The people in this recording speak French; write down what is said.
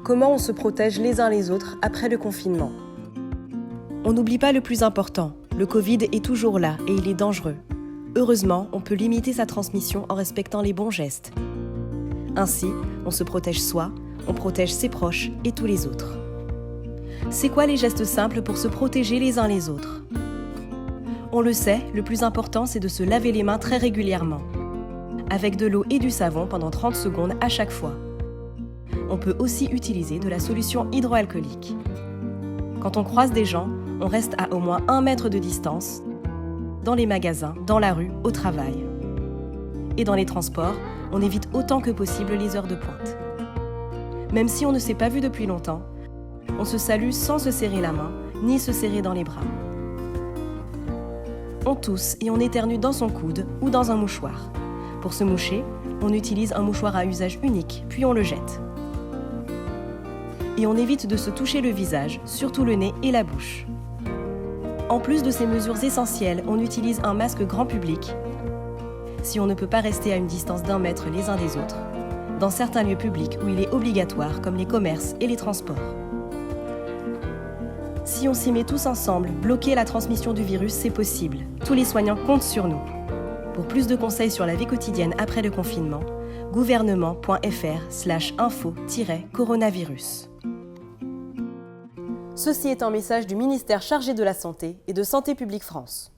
Comment on se protège les uns les autres après le confinement? On n'oublie pas le plus important, le Covid est toujours là et il est dangereux. Heureusement, on peut limiter sa transmission en respectant les bons gestes. Ainsi, on se protège soi, on protège ses proches et tous les autres. C'est quoi les gestes simples pour se protéger les uns les autres? On le sait, le plus important, c'est de se laver les mains très régulièrement, avec de l'eau et du savon pendant 30 secondes à chaque fois. On peut aussi utiliser de la solution hydroalcoolique. Quand on croise des gens, on reste à au moins 1 mètre de distance, dans les magasins, dans la rue, au travail. Et dans les transports, on évite autant que possible les heures de pointe. Même si on ne s'est pas vu depuis longtemps, on se salue sans se serrer la main, ni se serrer dans les bras. On tousse et on éternue dans son coude ou dans un mouchoir. Pour se moucher, on utilise un mouchoir à usage unique, puis on le jette. Et on évite de se toucher le visage, surtout le nez et la bouche. En plus de ces mesures essentielles, on utilise un masque grand public, si on ne peut pas rester à une distance d'1 mètre les uns des autres, dans certains lieux publics où il est obligatoire, comme les commerces et les transports. Si on s'y met tous ensemble, bloquer la transmission du virus, c'est possible. Tous les soignants comptent sur nous. Pour plus de conseils sur la vie quotidienne après le confinement, gouvernement.fr/info-coronavirus. Ceci est un message du ministère chargé de la Santé et de Santé publique France.